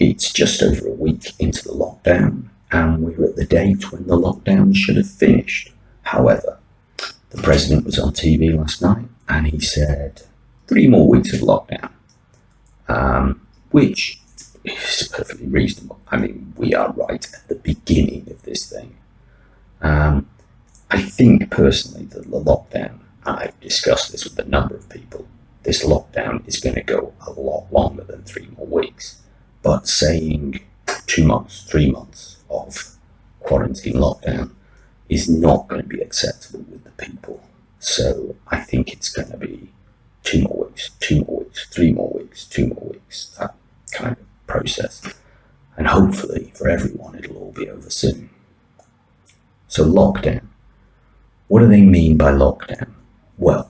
It's just over a week into the lockdown, and we're at the date when the lockdown should have finished. However, the president was on TV last night, and he said 3 more weeks of lockdown, which is perfectly reasonable. I mean, we are right at the beginning of this thing. I think personally that the lockdown, I've discussed this with a number of people, this lockdown is going to go a lot longer than 3 more weeks. But saying 2 months, 3 months of quarantine lockdown is not going to be acceptable with the people. So I think it's going to be 2 more weeks, 2 more weeks, 3 more weeks, 2 more weeks, that kind of process. And hopefully for everyone it'll all be over soon. So lockdown. What do they mean by lockdown? Well,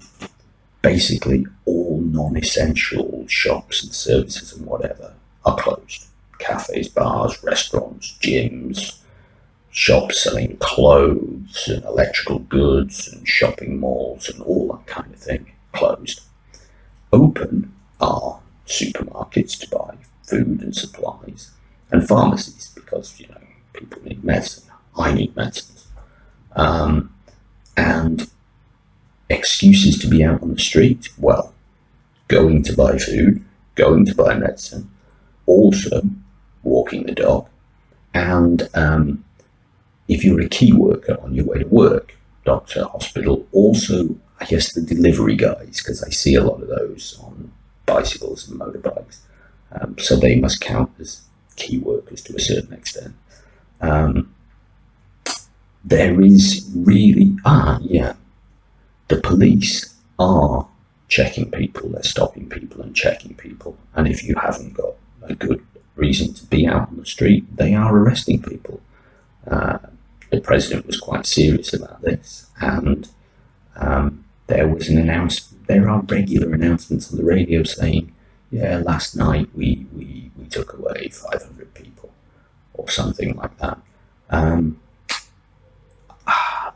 basically all non-essential shops and services and whatever are closed. Cafes, bars, restaurants, gyms, shops selling clothes and electrical goods and shopping malls and all that kind of thing closed. Open are supermarkets to buy food and supplies, and pharmacies because, people need medicine. I need medicines. And excuses to be out on the street, well, going to buy food, going to buy medicine, also walking the dog, and if you're a key worker on your way to work, doctor, hospital, also, I guess, the delivery guys, because I see a lot of those on bicycles and motorbikes, so they must count as key workers to a certain extent. There is really, the police are checking people, they're stopping people and checking people, and if you haven't got a good reason to be out on the street, they are arresting people. The president was quite serious about this, and there was an announcement. There are regular announcements on the radio saying, last night we took away 500 people or something like that.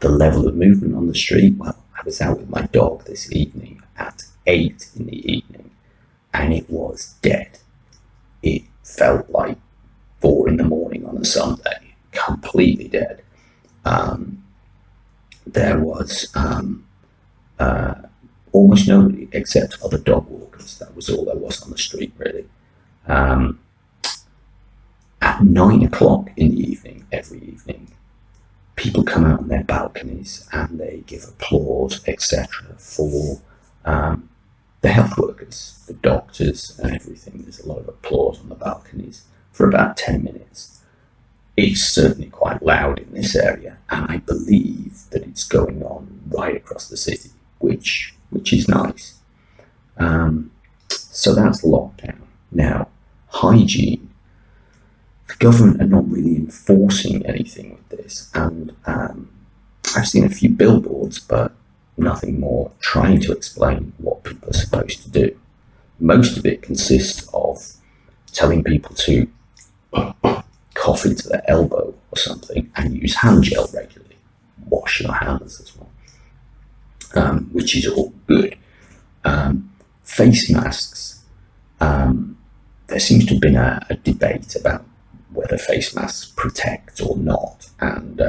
The level of movement on the street, well, I was out with my dog this evening at 8 in the evening, and it was dead. It felt like 4 in the morning on a Sunday, completely dead. There was almost nobody except other dog walkers. That was all there was on the street, really. At 9 o'clock in the evening, every evening, people come out on their balconies and they give applause, etc., for the health workers, the doctors and everything. There's a lot of applause on the balconies for about 10 minutes. It's certainly quite loud in this area, and I believe that it's going on right across the city, which is nice. So that's lockdown. Now, hygiene. The government are not really enforcing anything with this, and I've seen a few billboards, but nothing more trying to explain what people are supposed to do. Most of it consists of telling people to cough into their elbow or something and use hand gel regularly. Wash your hands as well, which is all good. Face masks. There seems to have been a debate about whether face masks protect or not, and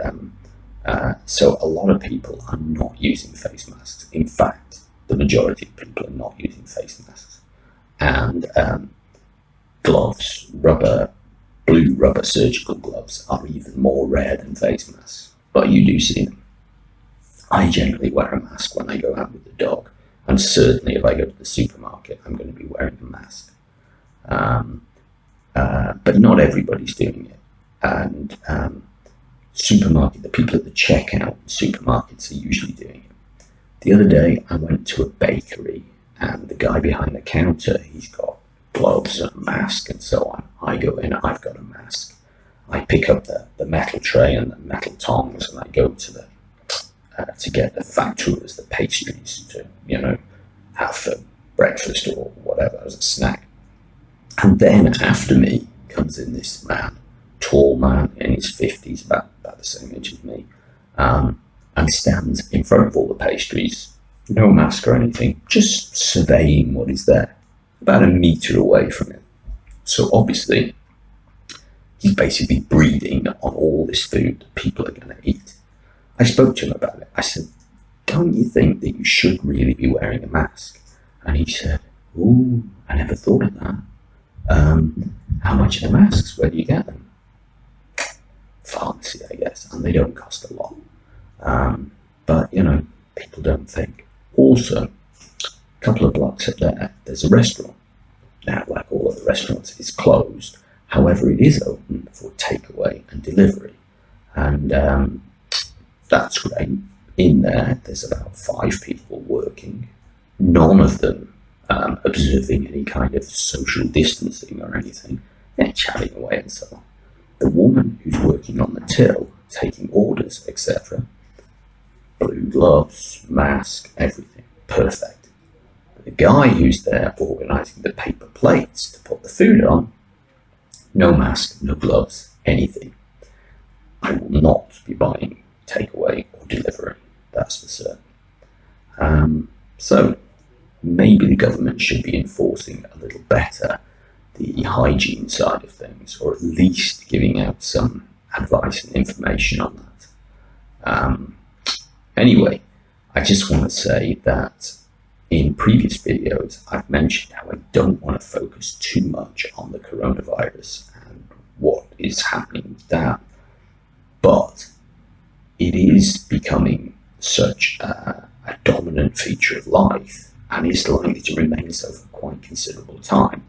so a lot of people are not using face masks. In fact, the majority of people are not using face masks. And gloves, blue rubber surgical gloves are even more rare than face masks, but you do see them. I generally wear a mask when I go out with the dog, and certainly if I go to the supermarket, I'm going to be wearing a mask. But not everybody's doing it. And the people at the checkout in supermarkets are usually doing it. The other day, I went to a bakery, and the guy behind the counter, he's got gloves and a mask and so on. I go in, I've got a mask. I pick up the metal tray and the metal tongs, and I go to get the facturas, the pastries to, have for breakfast or whatever as a snack. And then after me comes in this man, tall man in his 50s, about the same age as me, and stands in front of all the pastries, no mask or anything, just surveying what is there, about a metre away from it. So obviously he's basically breeding on all this food that people are going to eat. I spoke to him about it. I said, don't you think that you should really be wearing a mask? And he said, ooh, I never thought of that. How much are the masks? Where do you get them? Pharmacy, I guess, and they don't cost a lot. But, people don't think. Also, a couple of blocks up there, there's a restaurant. Now, like all of the restaurants, it's closed. However, it is open for takeaway and delivery. And that's great. In there, there's about 5 people working. None of them observing any kind of social distancing or anything. They're chatting away and so on. The woman who's working on the till, taking orders, etc., blue gloves, mask, everything, perfect. The guy who's there organising the paper plates to put the food on, no mask, no gloves, anything. I will not be buying takeaway or delivery, that's for certain. So maybe the government should be enforcing a little better the hygiene side of things, or at least giving out some advice and information on that. Anyway, I just want to say that in previous videos, I've mentioned how I don't want to focus too much on the coronavirus and what is happening with that. But it is becoming such a dominant feature of life, and is likely to remain so for quite considerable time,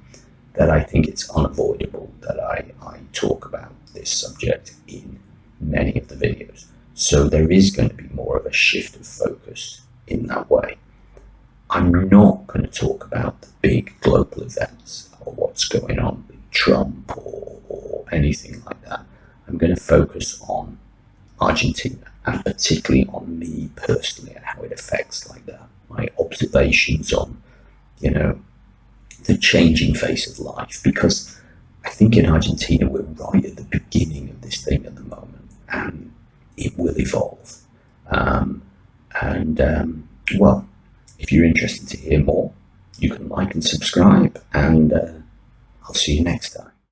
that I think it's unavoidable that I talk about this subject in many of the videos. So there is going to be more of a shift of focus in that way. I'm not going to talk about the big global events or what's going on with Trump or anything like that. I'm going to focus on Argentina, and particularly on me personally and how it affects like that. My observations on, the changing face of life, because I think in Argentina we're right at the beginning of this thing at the moment, and it will evolve. Well, if you're interested to hear more, you can like and subscribe, and I'll see you next time.